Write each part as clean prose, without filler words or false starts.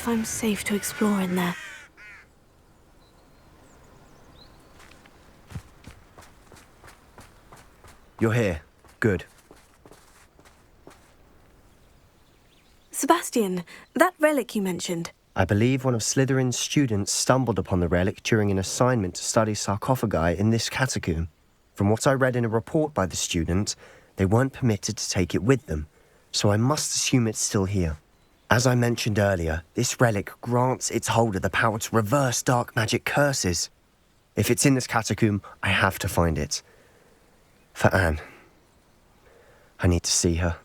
if I'm safe to explore in there. You're here. Good. Sebastian, that relic you mentioned. I believe one of Slytherin's students stumbled upon the relic during an assignment to study sarcophagi in this catacomb. From what I read in a report by the student, they weren't permitted to take it with them, so I must assume it's still here. As I mentioned earlier, this relic grants its holder the power to reverse dark magic curses. If it's in this catacomb, I have to find it. For Anne. I need to see her.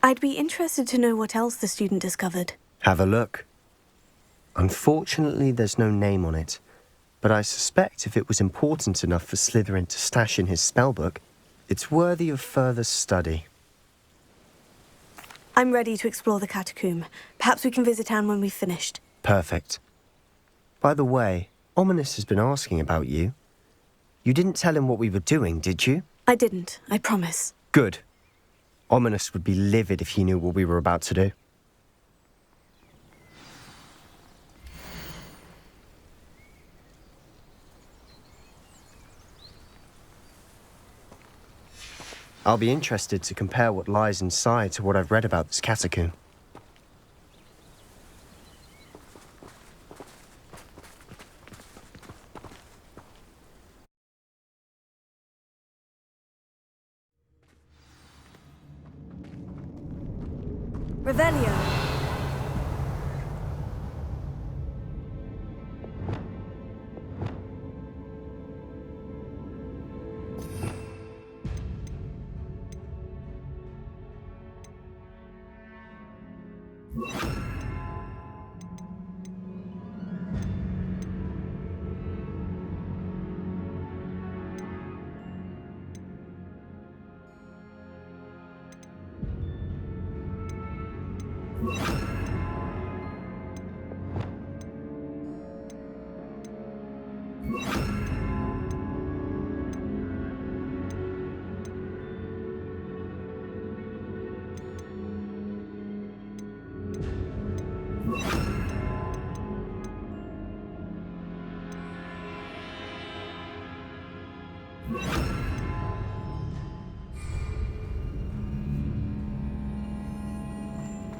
I'd be interested to know what else the student discovered. Have a look. Unfortunately, there's no name on it, but I suspect if it was important enough for Slytherin to stash in his spellbook, it's worthy of further study. I'm ready to explore the catacomb. Perhaps we can visit Anne when we've finished. Perfect. By the way, Ominis has been asking about you. You didn't tell him what we were doing, did you? I didn't, I promise. Good. Ominis would be livid if he knew what we were about to do. I'll be interested to compare what lies inside to what I've read about this catacomb. Revelio.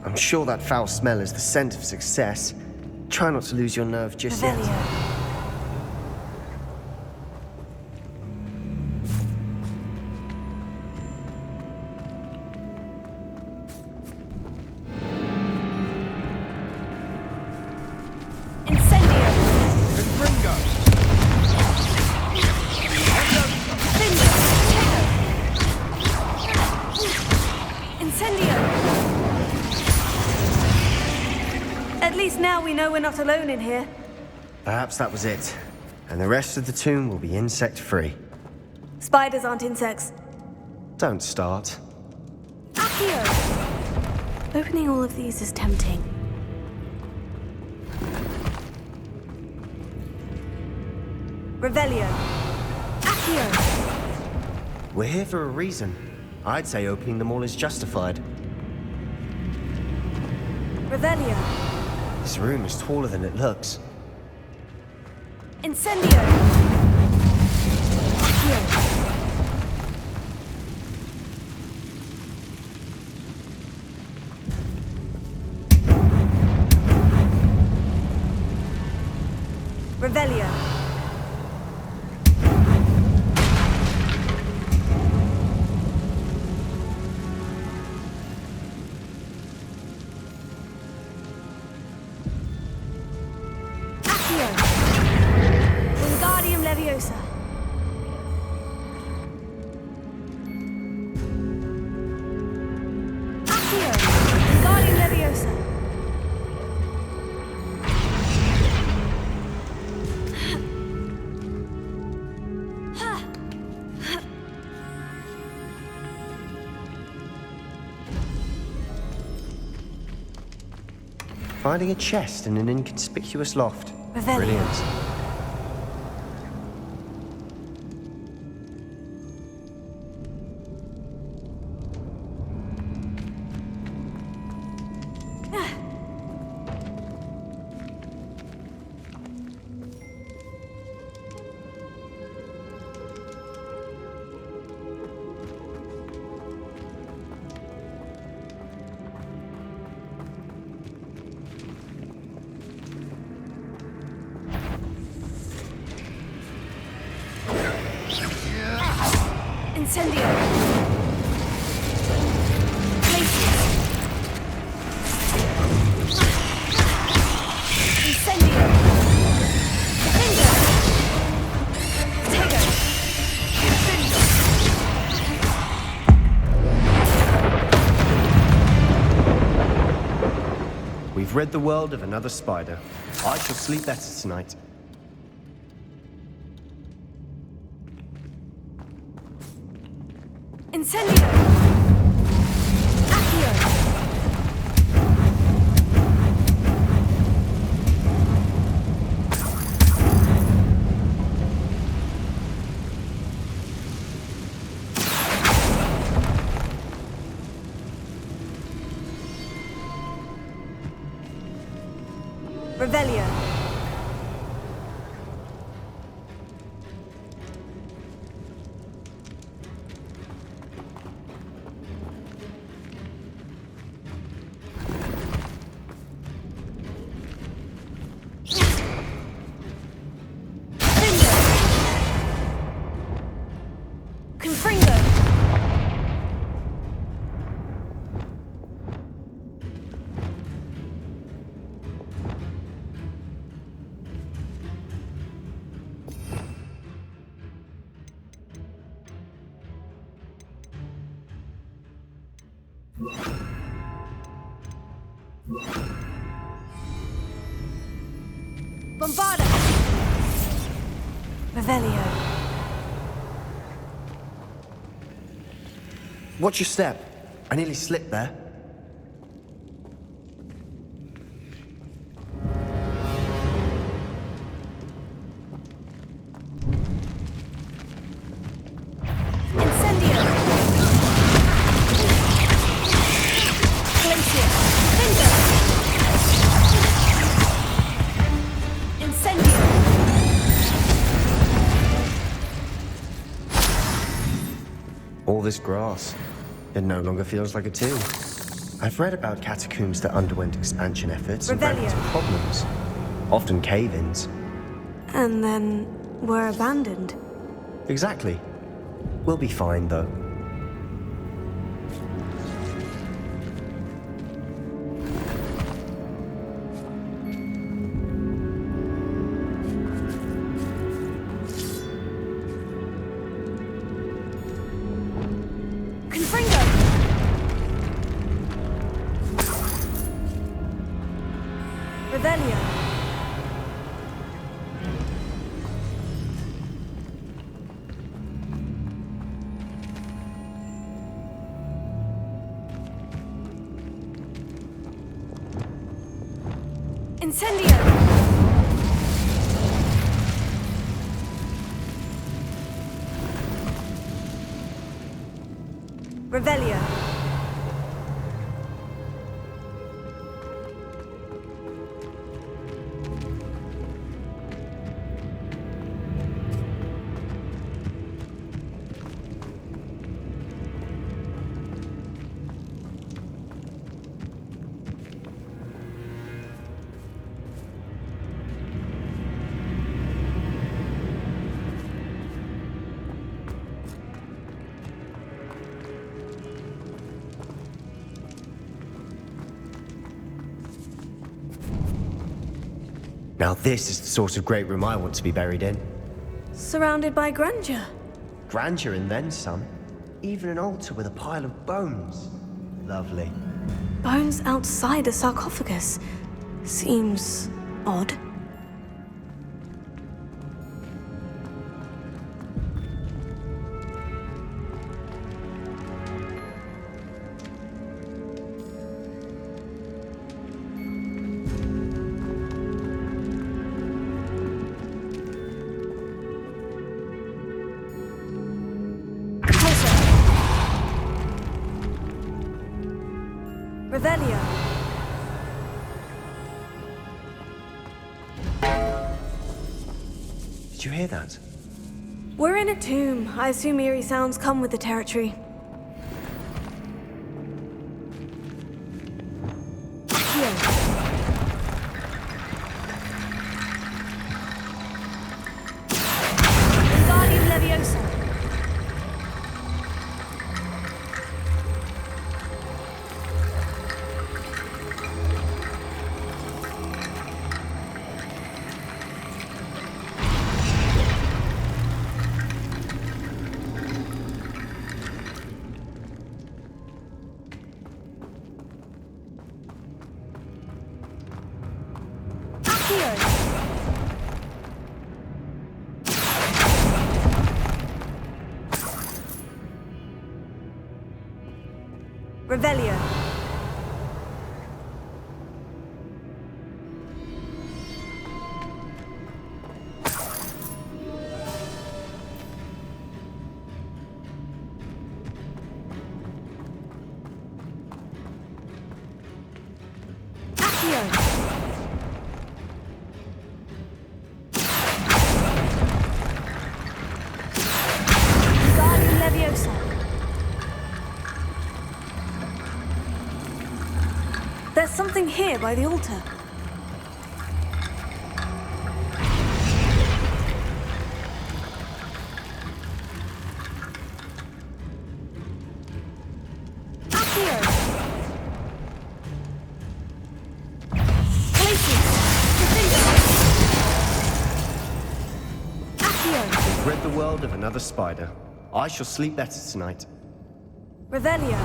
I'm sure that foul smell is the scent of success. Try not to lose your nerve just yet. We're not alone in here. Perhaps that was it. And the rest of the tomb will be insect-free. Spiders aren't insects. Don't start. Accio! Opening all of these is tempting. Revelio. Accio! We're here for a reason. I'd say opening them all is justified. Revelio. This room is taller than it looks. Incendio! Accio! Revelio. Finding a chest in an inconspicuous loft. Revelio. Brilliant. Incendio. Places. Incendio. Defender. Tego. Incendio. We've rid the world of another spider. I shall sleep better tonight. Incendio. Accio. Revelio. Confringo. Bombarda. Revelio. Watch your step. I nearly slipped there. Incendio. Glacier. Finger. Incendio. All this grass. It no longer feels like a tomb. I've read about catacombs that underwent expansion efforts and ran into Rebellion. problems. Often cave-ins. And then were abandoned. Exactly. We'll be fine, though. Confringo. Revelio. Incendio. Revelio. Now this is the sort of great room I want to be buried in. Surrounded by grandeur. Grandeur and then some. Even an altar with a pile of bones. Lovely. Bones outside a sarcophagus. Seems odd. Revelio. Did you hear that? We're in a tomb. I assume eerie sounds come with the territory. Here. Guardian Leviosa. Revelio. There's something here by the altar. Accio! Places! Accio! We've rid the world of another spider. I shall sleep better tonight. Revelio.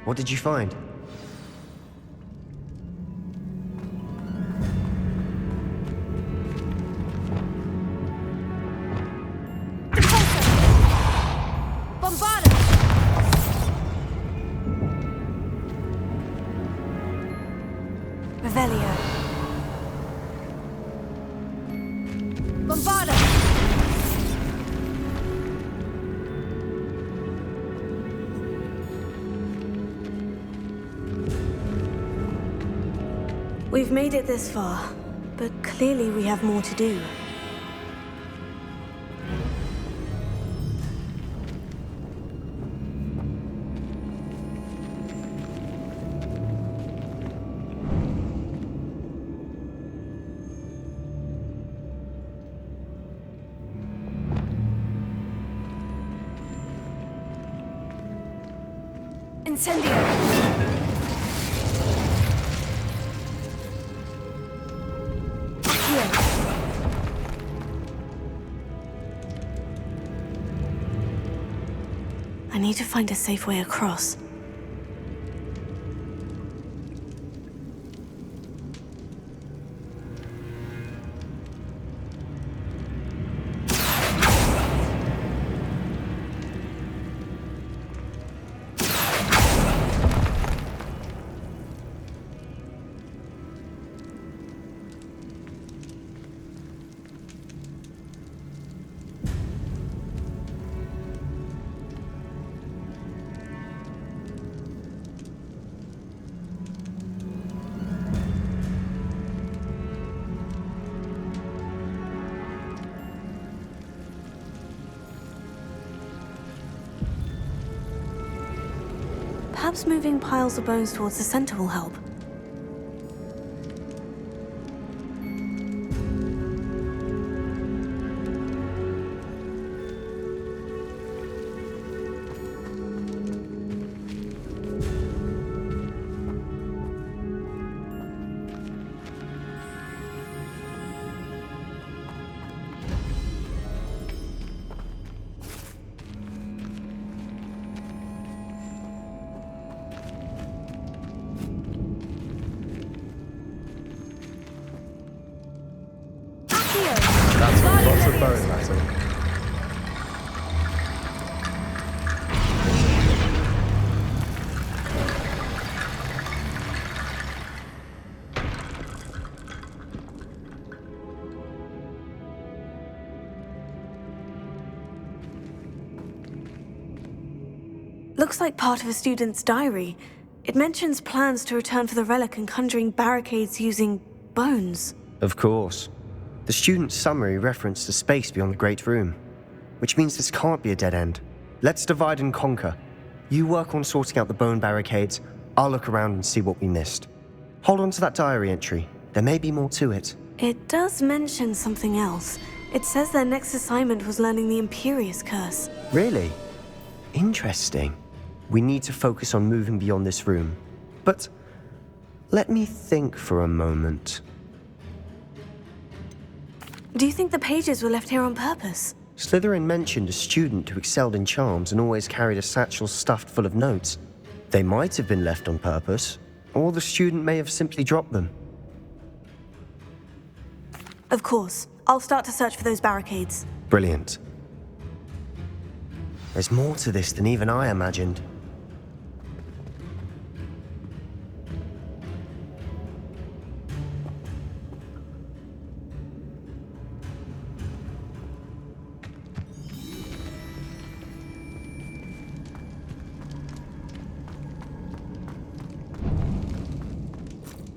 What did you find? Revelio. Bombarda! We've made it this far, but clearly we have more to do. Incendio! I need to find a safe way across. Perhaps moving piles of bones towards the center will help. Lots of bone metal. Looks like part of a student's diary. It mentions plans to return for the relic and conjuring barricades using bones. Of course. The student's summary referenced a space beyond the Great Room, which means this can't be a dead end. Let's divide and conquer. You work on sorting out the bone barricades, I'll look around and see what we missed. Hold on to that diary entry. There may be more to it. It does mention something else. It says their next assignment was learning the Imperious Curse. Really? Interesting. We need to focus on moving beyond this room. But let me think for a moment. Do you think the pages were left here on purpose? Slytherin mentioned a student who excelled in charms and always carried a satchel stuffed full of notes. They might have been left on purpose, or the student may have simply dropped them. Of course. I'll start to search for those barricades. Brilliant. There's more to this than even I imagined.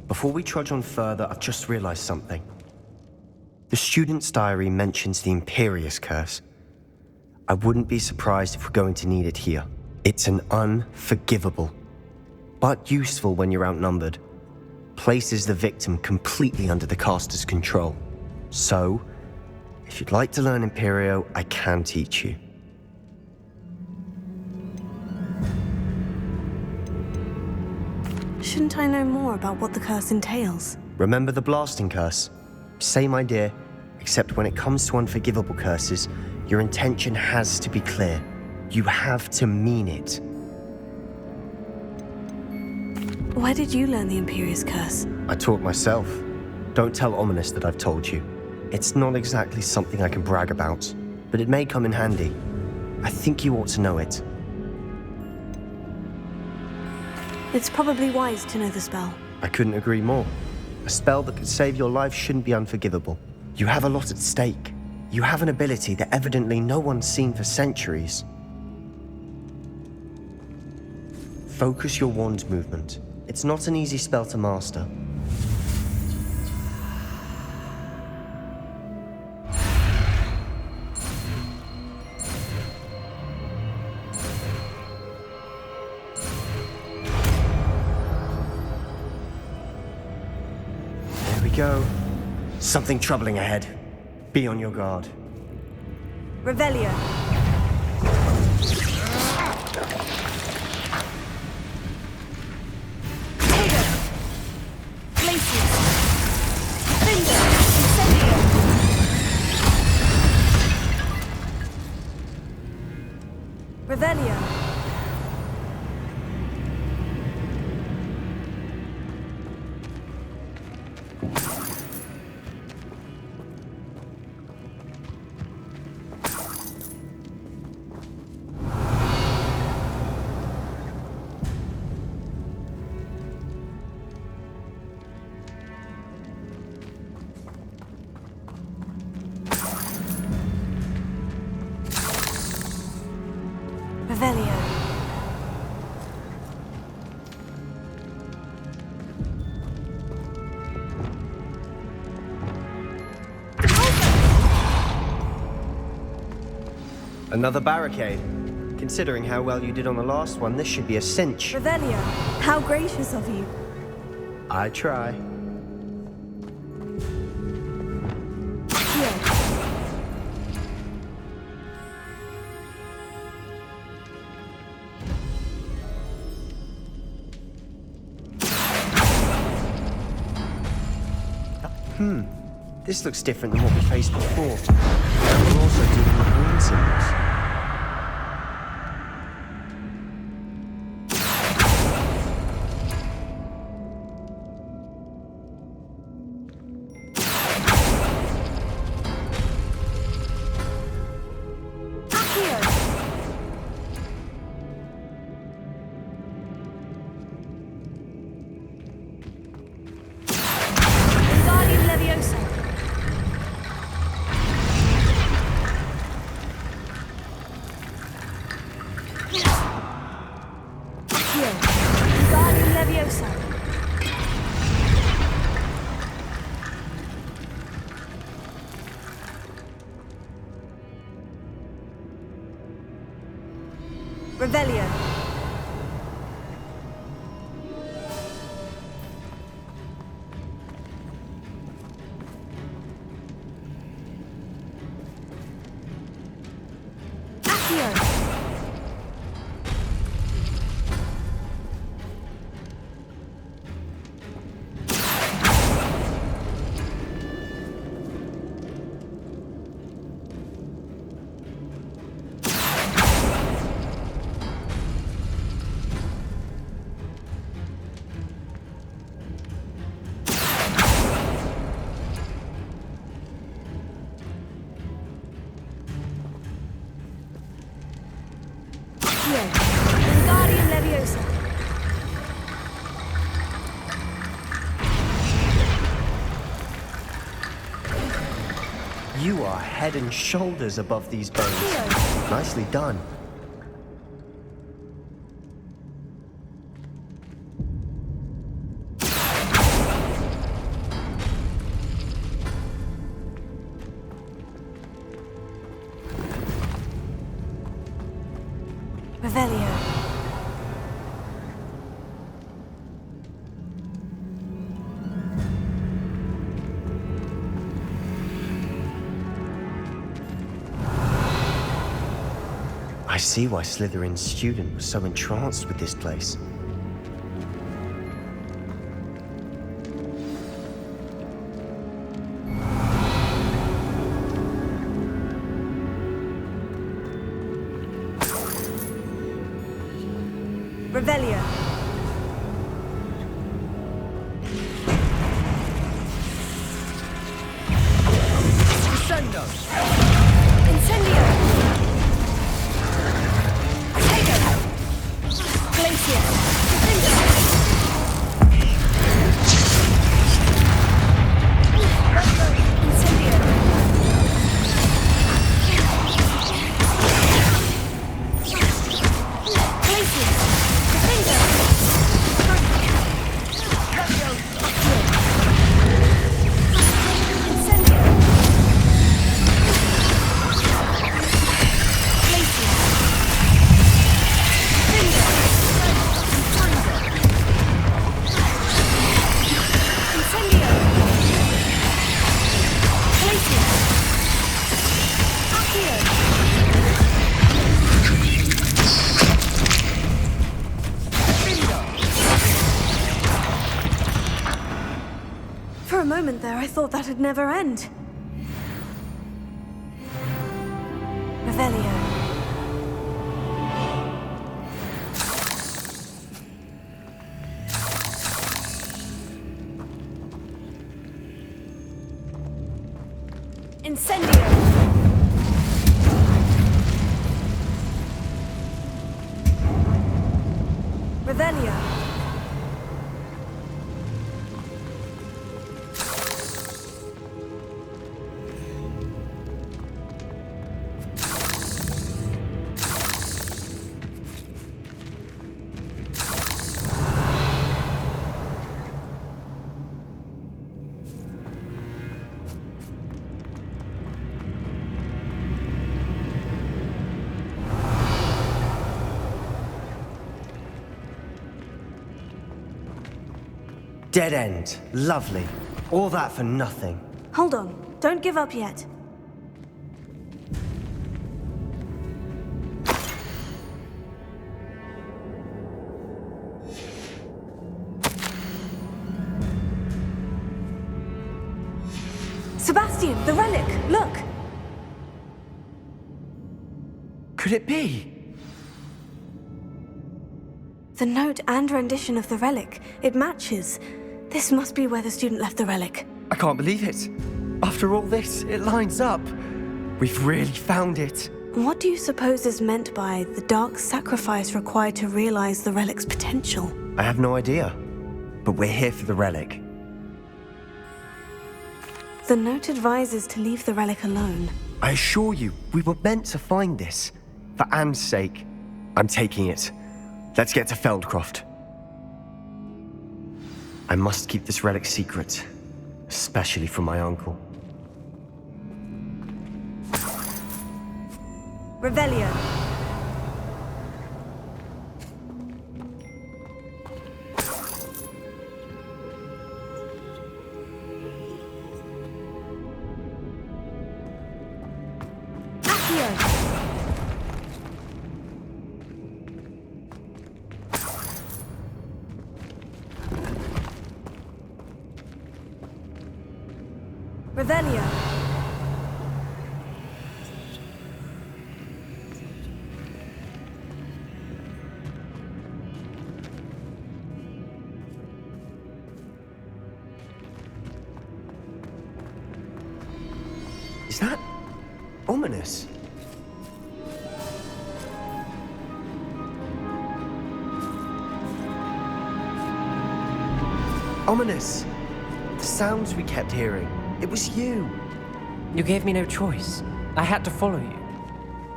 Before we trudge on further, I've just realized something. The student's diary mentions the Imperius curse. I wouldn't be surprised if we're going to need it here. It's an unforgivable, but useful when you're outnumbered. Places the victim completely under the caster's control. So, if you'd like to learn Imperio, I can teach you. Shouldn't I know more about what the curse entails? Remember the blasting curse? Same idea, except when it comes to unforgivable curses, your intention has to be clear. You have to mean it. Where did you learn the Imperius curse? I taught myself. Don't tell Ominis that I've told you. It's not exactly something I can brag about, but it may come in handy. I think you ought to know it. It's probably wise to know the spell. I couldn't agree more. A spell that could save your life shouldn't be unforgivable. You have a lot at stake. You have an ability that evidently no one's seen for centuries. Focus your wand movement. It's not an easy spell to master. Go. Something troubling ahead. Be on your guard. Revelio. Revelio. Revelio. Another barricade. Considering how well you did on the last one, this should be a cinch. Revelio, how gracious of you. I try. Here. This looks different than what we faced before. And we're also dealing with rune symbols. You are head and shoulders above these bones. Nicely done. Revelio. I see why Slytherin's student was so entranced with this place. Revelio. Crescendo. Incendio. Glacier. Incendio. Glacier. For a moment there, I thought that'd never end. Revelio. Incendio. Revelio. Dead end. Lovely. All that for nothing. Hold on. Don't give up yet. Sebastian, the relic! Look! Could it be? The note and rendition of the relic. It matches. This must be where the student left the relic. I can't believe it. After all this, it lines up. We've really found it. What do you suppose is meant by the dark sacrifice required to realize the relic's potential? I have no idea. But we're here for the relic. The note advises to leave the relic alone. I assure you, we were meant to find this. For Anne's sake, I'm taking it. Let's get to Feldcroft. I must keep this relic secret, especially from my uncle. Revelio. Revelio. Is that ominous? Ominous. The sounds we kept hearing. It was you. You gave me no choice. I had to follow you.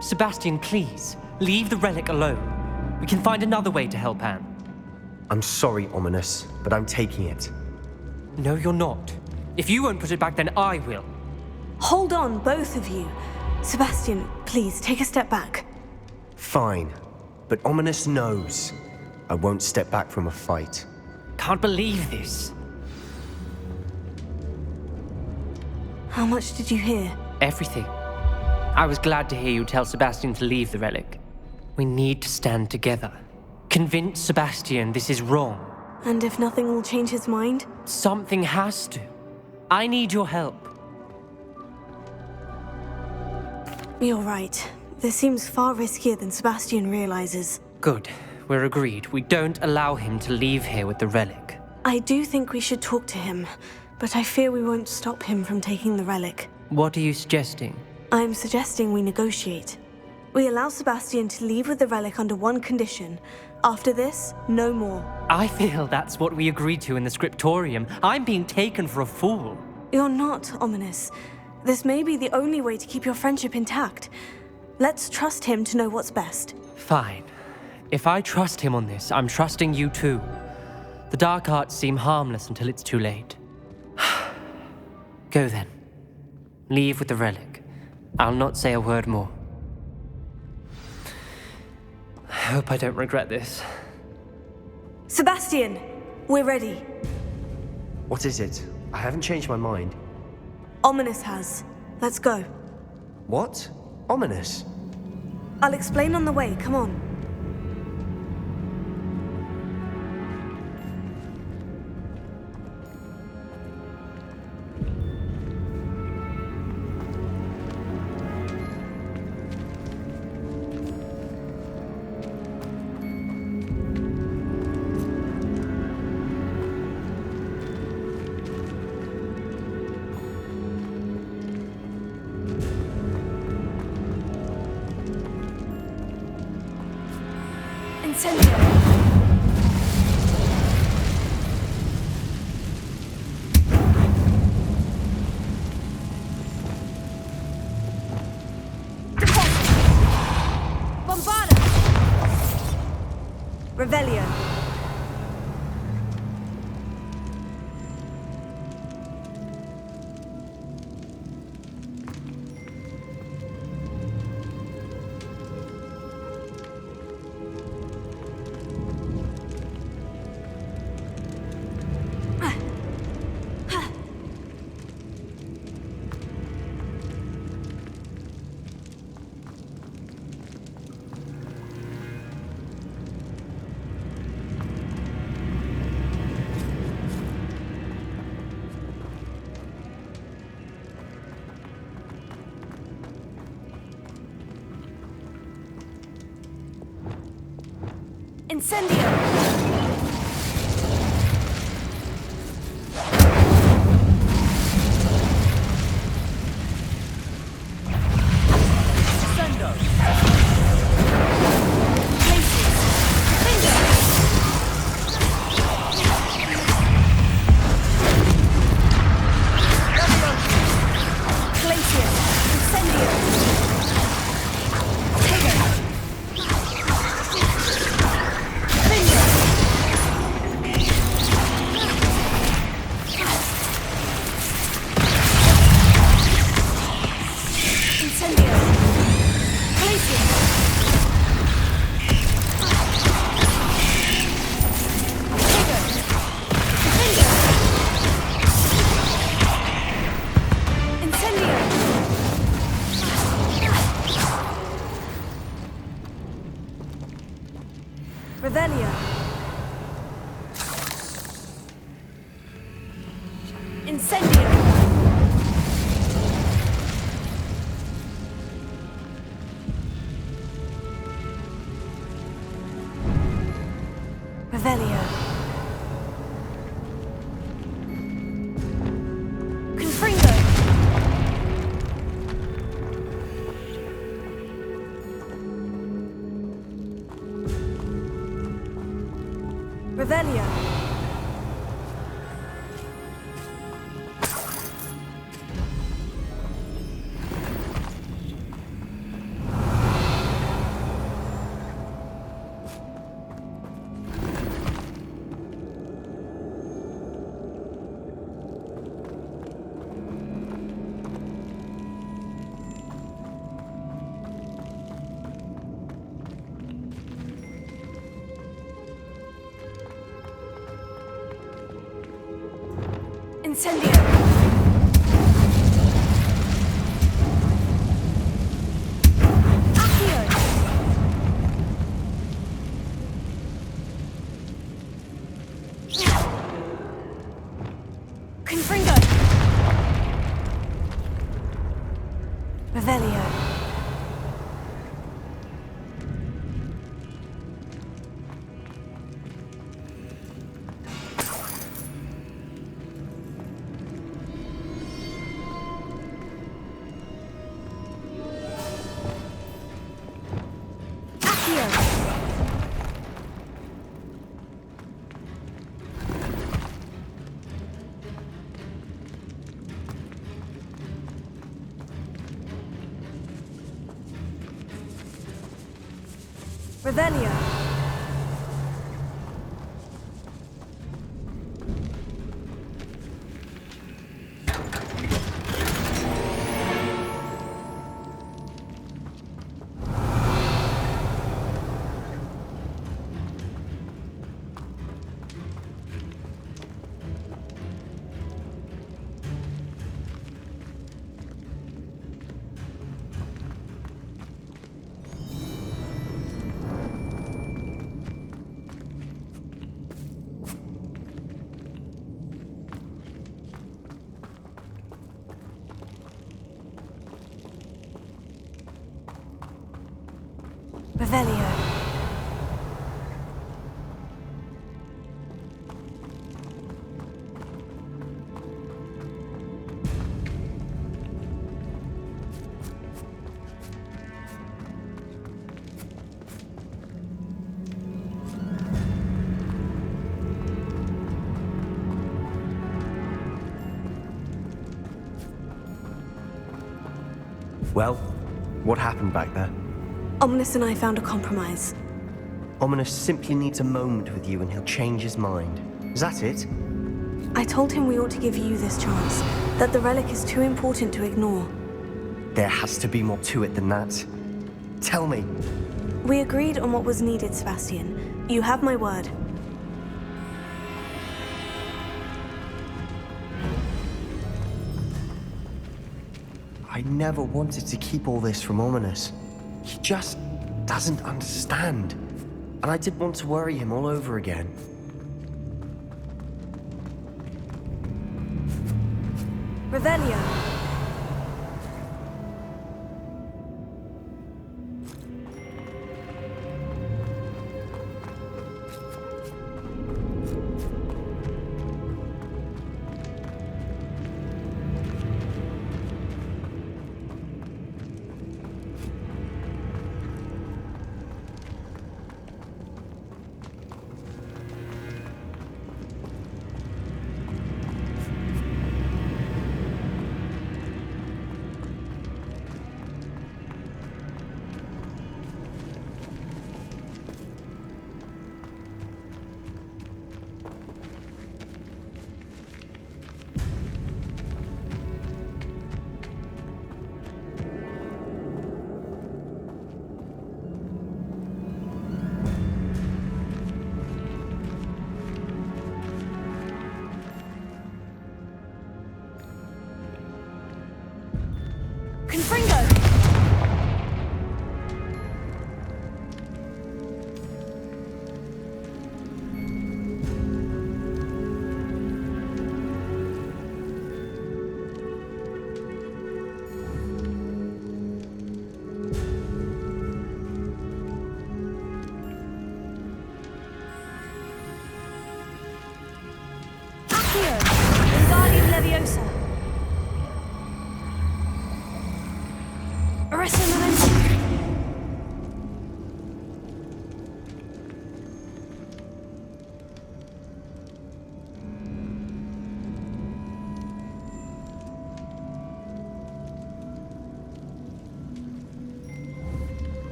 Sebastian, please, leave the relic alone. We can find another way to help Anne. I'm sorry, Ominis, but I'm taking it. No, you're not. If you won't put it back, then I will. Hold on, both of you. Sebastian, please, take a step back. Fine, but Ominis knows I won't step back from a fight. Can't believe this. How much did you hear? Everything. I was glad to hear you tell Sebastian to leave the relic. We need to stand together. Convince Sebastian this is wrong. And if nothing will change his mind? Something has to. I need your help. You're right. This seems far riskier than Sebastian realizes. Good. We're agreed. We don't allow him to leave here with the relic. I do think we should talk to him, but I fear we won't stop him from taking the relic. What are you suggesting? I'm suggesting we negotiate. We allow Sebastian to leave with the relic under one condition. After this, no more. I feel that's what we agreed to in the scriptorium. I'm being taken for a fool. You're not, Ominis. This may be the only way to keep your friendship intact. Let's trust him to know what's best. Fine. If I trust him on this, I'm trusting you too. The dark arts seem harmless until it's too late. Go then. Leave with the relic. I'll not say a word more. I hope I don't regret this. Sebastian, we're ready. What is it? I haven't changed my mind. Ominis has. Let's go. What? Ominis? I'll explain on the way, come on. Revelio. Incendio! Revelio. Incendio. Revelio. Confringo. Revelio. Incendio! Accio! Confringo! Revelio! Revelio! Revelio. Well, what happened back there? Ominis and I found a compromise. Ominis simply needs a moment with you and he'll change his mind. Is that it? I told him we ought to give you this chance, that the relic is too important to ignore. There has to be more to it than that. Tell me. We agreed on what was needed, Sebastian. You have my word. I never wanted to keep all this from Ominis. He just doesn't understand. And I didn't want to worry him all over again. Revelio.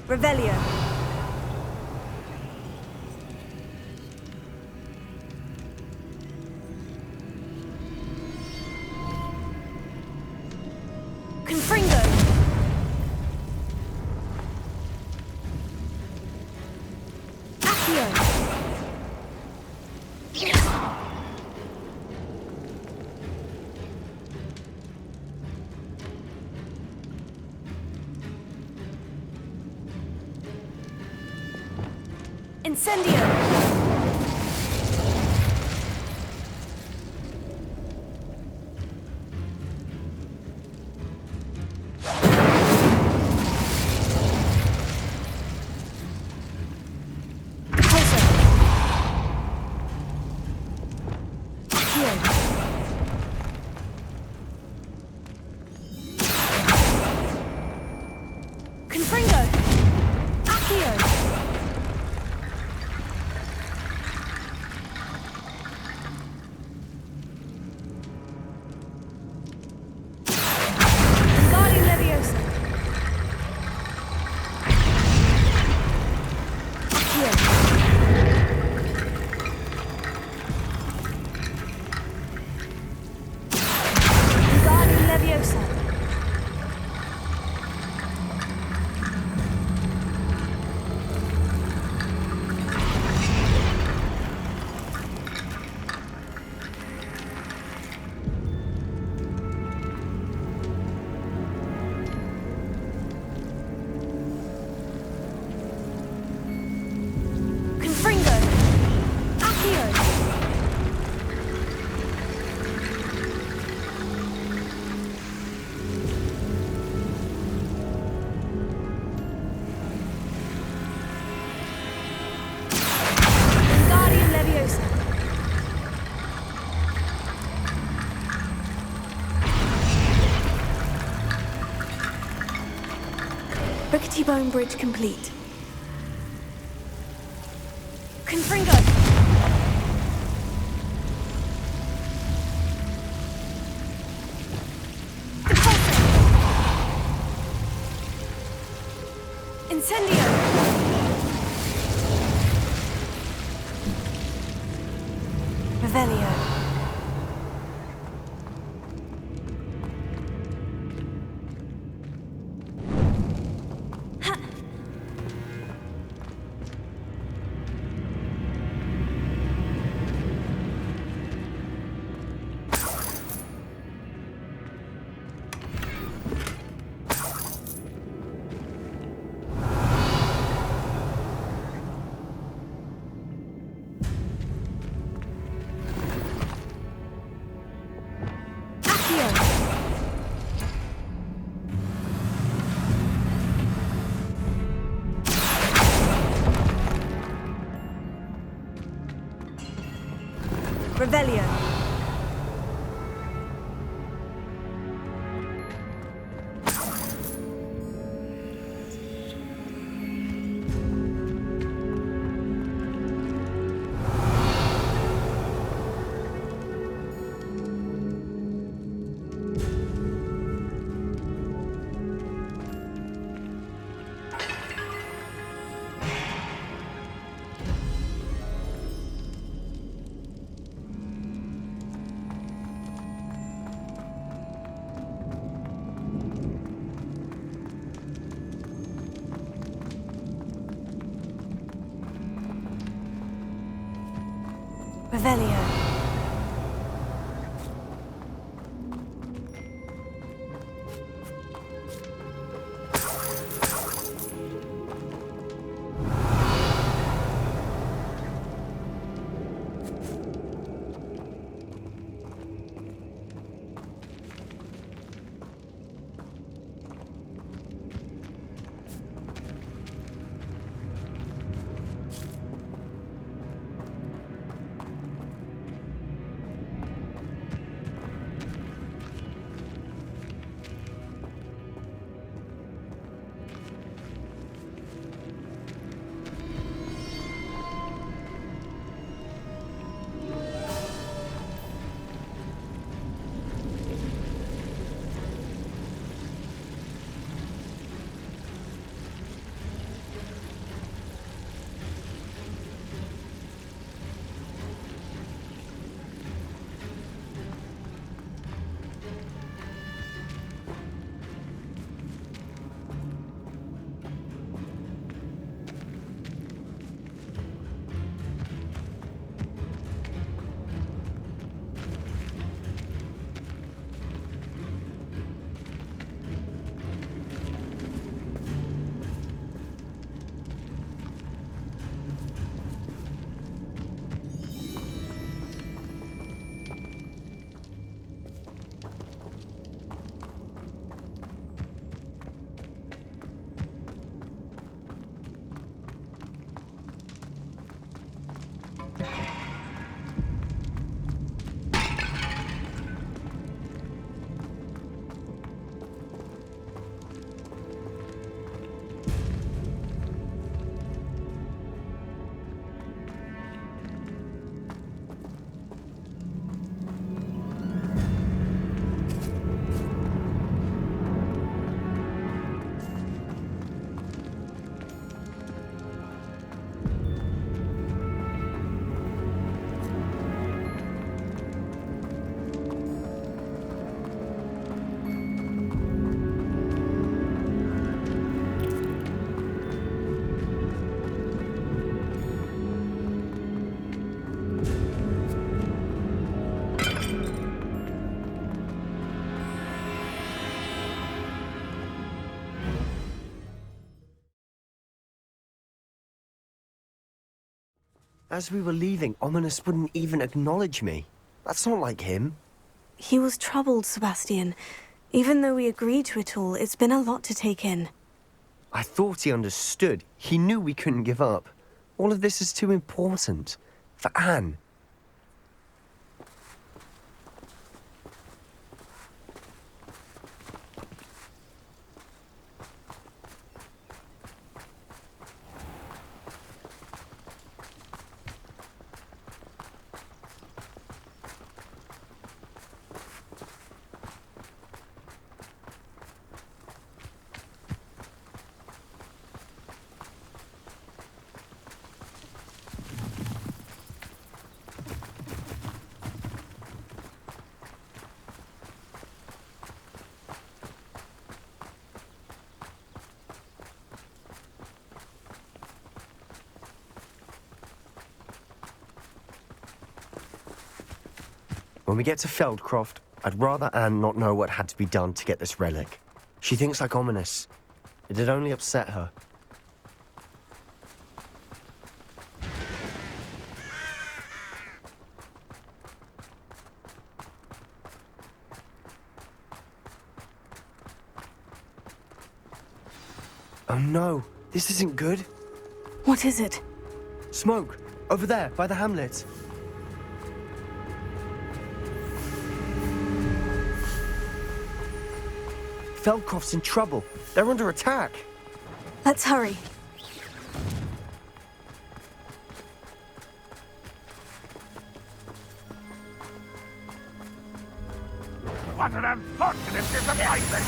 Revelio. Confringo. Accio. Incendio. Confringo. Accio. Guardian Leviosa. Accio. Guardian Leviosa. Confringo. Accio. Guardian Leviosa. Rickety Bone Bridge complete. Confringo. Repulsor. Incendio. Revelio. Ha. Accio. Revelio. Revelio. As we were leaving, Ominis wouldn't even acknowledge me. That's not like him. He was troubled, Sebastian. Even though we agreed to it all, it's been a lot to take in. I thought he understood. He knew we couldn't give up. All of this is too important. For Anne. When we get to Feldcroft, I'd rather Anne not know what had to be done to get this relic. She thinks like Ominis. It'd only upset her. Oh no, this isn't good. What is it? Smoke! Over there, by the hamlet. Feldcroft's in trouble. They're under attack. Let's hurry. What an unfortunate disappointment!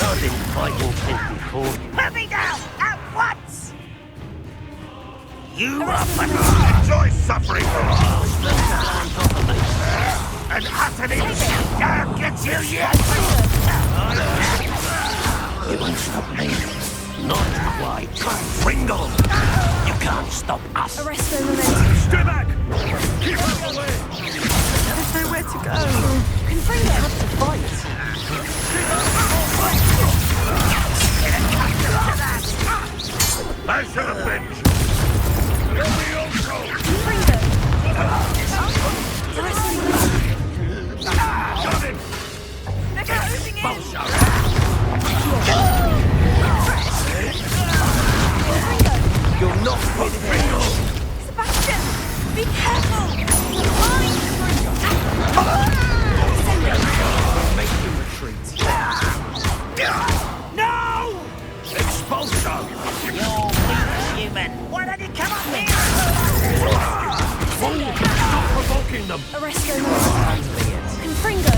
I've been fighting since before. Put me down at once! You are but enjoy suffering for all! And utterly can't get you yet! You won't stop me. Not quite. Pringle! You can't stop us. Arrest the momentum. Stay back! Keep out of the way! There's nowhere to go. Confront it. Have to fight. I should have been! You'll be also! Confront it. Arrest the momentum. Got it! You're not with him. Sebastian, be careful. Make him retreat. No! Expulsion! You're weak, human. Why don't you come up here? Stop provoking them! Arrest the momentum. Confringo.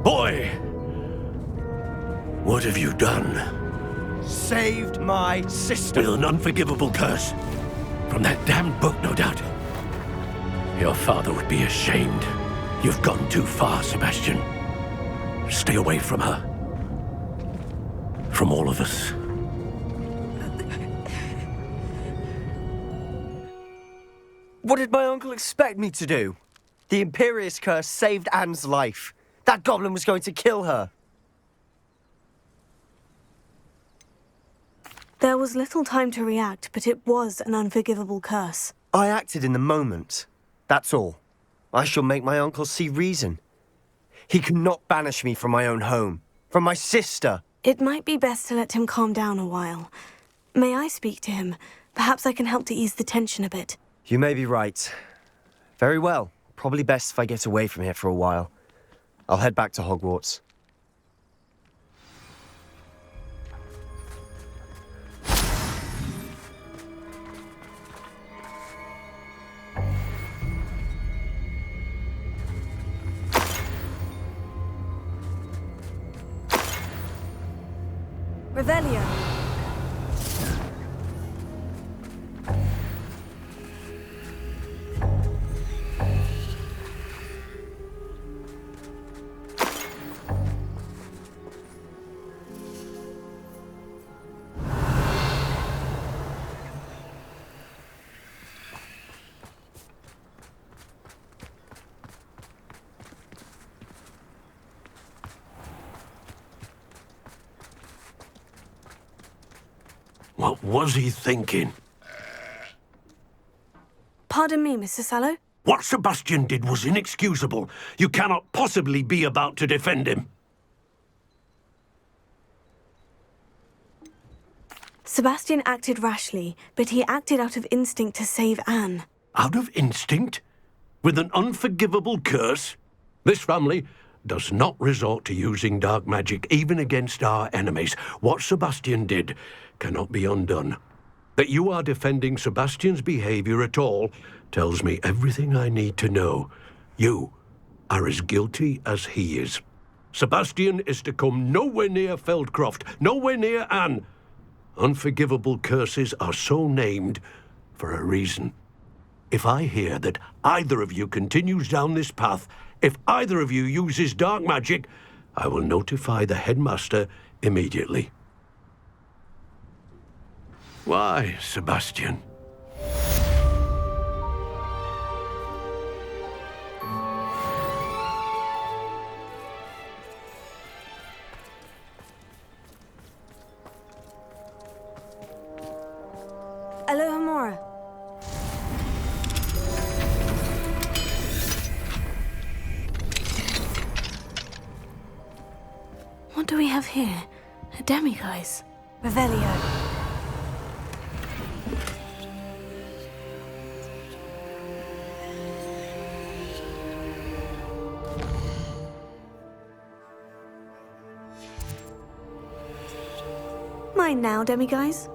Boy! What have you done? Saved my sister. With an unforgivable curse. From that damned book, no doubt. Your father would be ashamed. You've gone too far, Sebastian. Stay away from her. From all of us. What did my uncle expect me to do? The Imperious curse saved Anne's life. That goblin was going to kill her. There was little time to react, but it was an unforgivable curse. I acted in the moment. That's all. I shall make my uncle see reason. He cannot banish me from my own home, from my sister. It might be best to let him calm down a while. May I speak to him? Perhaps I can help to ease the tension a bit. You may be right. Very well. Probably best if I get away from here for a while. I'll head back to Hogwarts. Revelio. What was he thinking? Pardon me, Mr. Sallow. What Sebastian did was inexcusable. You cannot possibly be about to defend him. Sebastian acted rashly, but he acted out of instinct to save Anne. Out of instinct? With an unforgivable curse? This family does not resort to using dark magic even against our enemies. What Sebastian did cannot be undone. That you are defending Sebastian's behavior at all tells me everything I need to know. You are as guilty as he is. Sebastian is to come nowhere near Feldcroft, nowhere near Anne. Unforgivable curses are so named for a reason. If I hear that either of you continues down this path, if either of you uses dark magic, I will notify the headmaster immediately. Why, Sebastian? Alohomora. What do we have here? A demiguise. Revelio. Mine now, demiguise.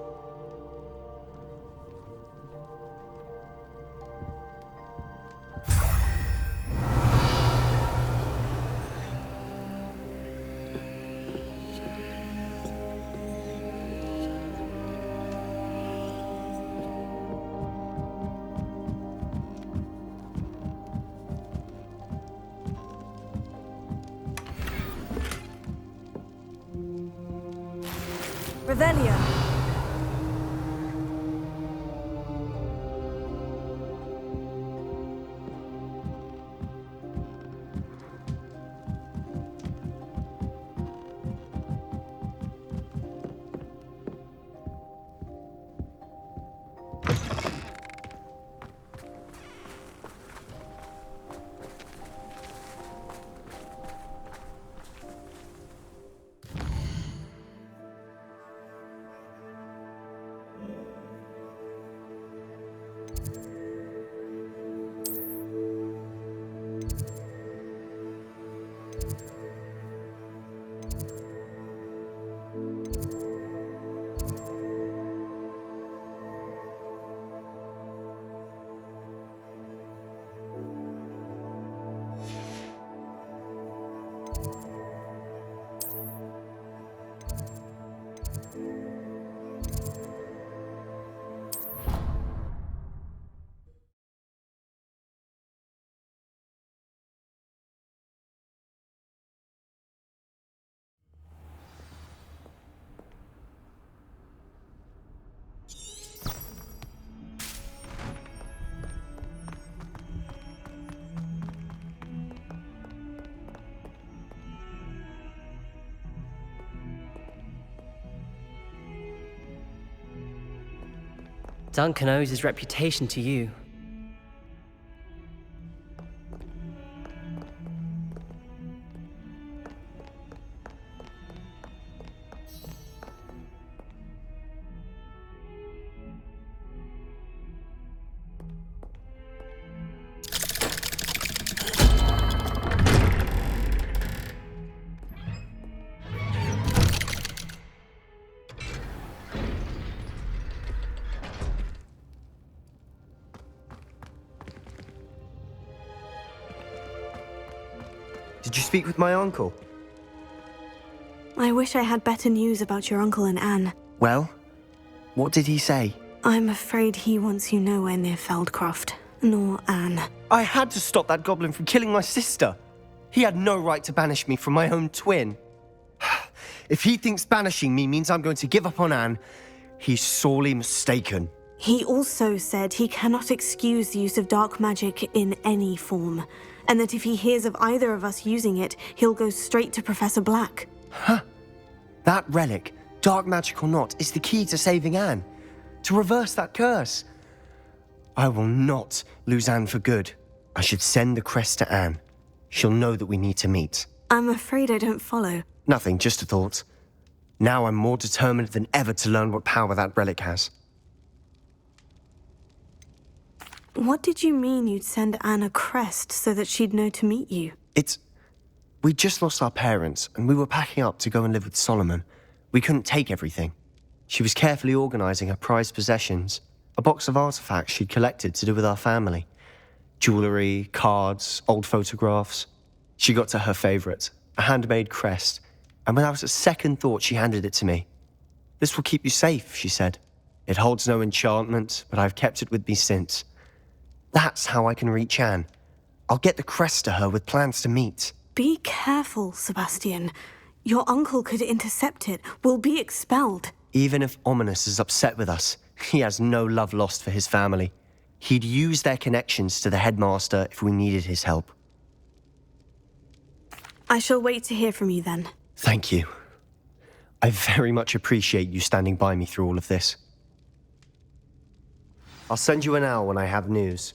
Revelio. Duncan owes his reputation to you. Did you speak with my uncle? I wish I had better news about your uncle and Anne. Well, what did he say? I'm afraid he wants you nowhere near Feldcroft, nor Anne. I had to stop that goblin from killing my sister. He had no right to banish me from my own twin. If he thinks banishing me means I'm going to give up on Anne, he's sorely mistaken. He also said he cannot excuse the use of dark magic in any form, and that if he hears of either of us using it, he'll go straight to Professor Black. Huh. That relic, dark magic or not, is the key to saving Anne. To reverse that curse. I will not lose Anne for good. I should send the crest to Anne. She'll know that we need to meet. I'm afraid I don't follow. Nothing, just a thought. Now I'm more determined than ever to learn what power that relic has. What did you mean you'd send Anne a crest so that she'd know to meet you? We just lost our parents, and we were packing up to go and live with Solomon. We couldn't take everything. She was carefully organising her prized possessions, a box of artifacts she'd collected to do with our family. Jewellery, cards, old photographs. She got to her favourite, a handmade crest, and without a second thought she handed it to me. "This will keep you safe," she said. "It holds no enchantment, but I've kept it with me since. That's how I can reach Anne. I'll get the crest to her with plans to meet." Be careful, Sebastian. Your uncle could intercept it. We'll be expelled. Even if Ominis is upset with us, he has no love lost for his family. He'd use their connections to the headmaster if we needed his help. I shall wait to hear from you then. Thank you. I very much appreciate you standing by me through all of this. I'll send you an owl when I have news.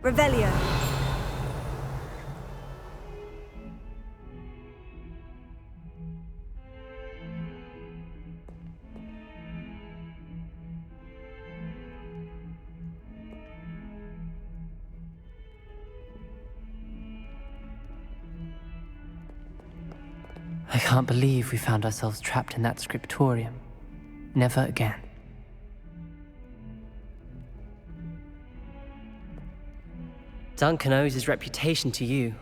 Revelio. I can't believe we found ourselves trapped in that scriptorium. Never again. Duncan owes his reputation to you.